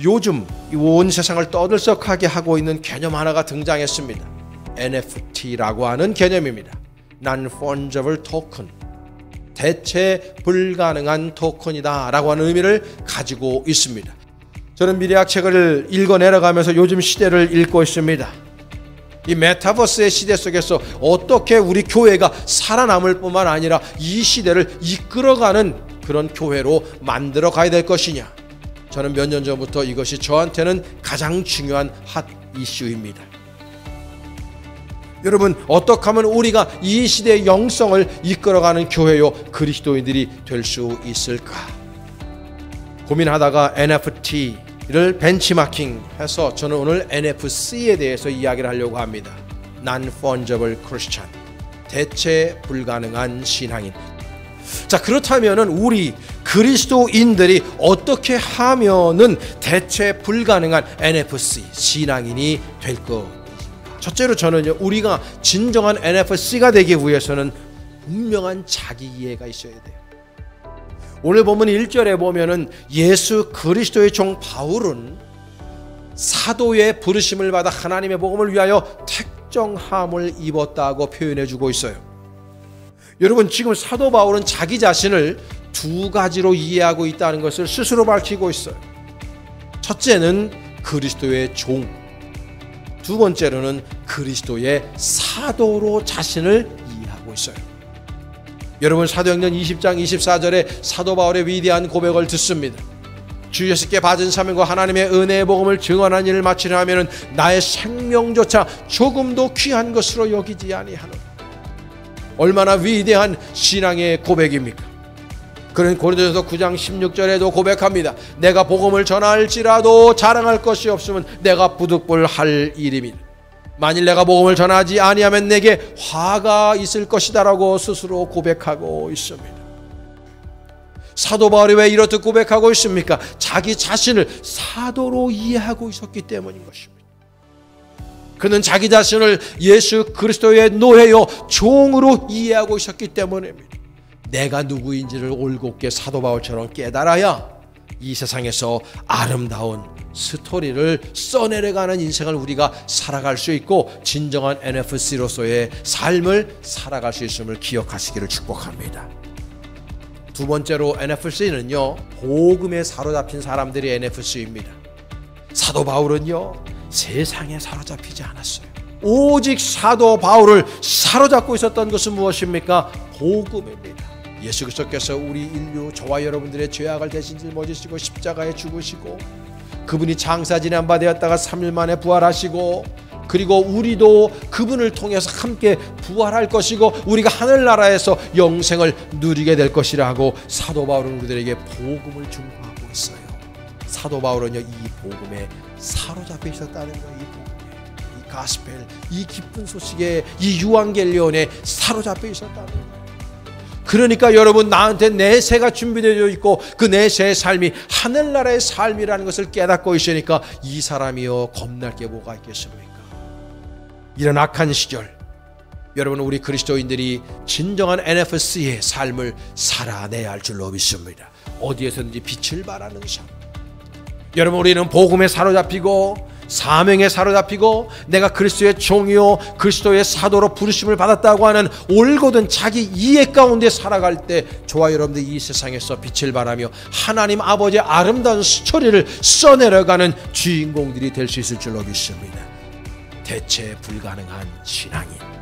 요즘 온 세상을 떠들썩하게 하고 있는 개념 하나가 등장했습니다. NFT라고 하는 개념입니다. Non-Fungible Token, 대체 불가능한 토큰이다 라고 하는 의미를 가지고 있습니다. 저는 미래학 책을 읽어 내려가면서 요즘 시대를 읽고 있습니다. 이 메타버스의 시대 속에서 어떻게 우리 교회가 살아남을 뿐만 아니라 이 시대를 이끌어가는 그런 교회로 만들어 가야 될 것이냐. 저는 몇 년 전부터 이것이 저한테는 가장 중요한 핫 이슈입니다. 여러분, 어떻게 하면 우리가 이 시대의 영성을 이끌어가는 교회요 그리스도인들이 될 수 있을까 고민하다가 NFT를 벤치마킹해서 저는 오늘 NFC에 대해서 이야기를 하려고 합니다. Non-Fungible Christian, 대체 불가능한 신앙인. 자, 그렇다면은 우리 그리스도인들이 어떻게 하면은 대체 불가능한 NFC 신앙인이 될 것? 첫째로 저는요, 우리가 진정한 NFC가 되기 위해서는 분명한 자기 이해가 있어야 돼요. 오늘 본문 1절에 보면은 예수 그리스도의 종 바울은 사도의 부르심을 받아 하나님의 복음을 위하여 택정함을 입었다고 표현해 주고 있어요. 여러분, 지금 사도 바울은 자기 자신을 두 가지로 이해하고 있다는 것을 스스로 밝히고 있어요. 첫째는 그리스도의 종, 두 번째로는 그리스도의 사도로 자신을 이해하고 있어요. 여러분, 사도행전 20장 24절에 사도 바울의 위대한 고백을 듣습니다. 주 예수께 받은 사명과 하나님의 은혜의 복음을 증언하는 일을 마치려 하면 나의 생명조차 조금도 귀한 것으로 여기지 아니하노라. 얼마나 위대한 신앙의 고백입니까? 그는 고린도전서 9장 16절에도 고백합니다. 내가 복음을 전할지라도 자랑할 것이 없으면 내가 부득불할 일임이라. 만일 내가 복음을 전하지 아니하면 내게 화가 있을 것이다라고 스스로 고백하고 있습니다. 사도 바울이 왜 이렇듯 고백하고 있습니까? 자기 자신을 사도로 이해하고 있었기 때문인 것입니다. 그는 자기 자신을 예수 그리스도의 노예요 종으로 이해하고 있었기 때문입니다. 내가 누구인지를 올곧게 사도 바울처럼 깨달아야 이 세상에서 아름다운 스토리를 써내려가는 인생을 우리가 살아갈 수 있고 진정한 NFC로서의 삶을 살아갈 수 있음을 기억하시기를 축복합니다. 두 번째로 NFC는요, 복음에 사로잡힌 사람들이 NFC입니다. 사도 바울은요, 세상에 사로잡히지 않았어요. 오직 사도 바울을 사로잡고 있었던 것은 무엇입니까? 복음입니다. 예수 그리스도께서 우리 인류, 저와 여러분들의 죄악을 대신 짊어지시고 십자가에 죽으시고 그분이 장사 지난 바 되었다가 3일 만에 부활하시고 그리고 우리도 그분을 통해서 함께 부활할 것이고 우리가 하늘나라에서 영생을 누리게 될 것이라고 사도 바울은 우리들에게 복음을 증거하고 있어요. 사도 바울은요, 이 복음에 사로잡혀 있었다는 거예요. 이 복음에, 이 가스펠, 이 기쁜 소식에, 이 유앙겔리온에 사로잡혀 있었다는 거예요. 그러니까 여러분, 나한테 내세가 준비되어 있고 그 내세의 삶이 하늘나라의 삶이라는 것을 깨닫고 있으니까 이 사람이요, 겁날 게 뭐가 있겠습니까? 이런 악한 시절, 여러분, 우리 그리스도인들이 진정한 NFC의 삶을 살아내야 할 줄로 믿습니다. 어디에서든지 빛을 발하는 삶. 여러분, 우리는 복음에 사로잡히고 사명에 사로잡히고 내가 그리스도의 종이요 그리스도의 사도로 부르심을 받았다고 하는 올곧은 자기 이해 가운데 살아갈 때 저와 여러분들이 이 세상에서 빛을 발하며 하나님 아버지의 아름다운 스토리를 써내려가는 주인공들이 될 수 있을 줄로 믿습니다. 대체 불가능한 신앙인.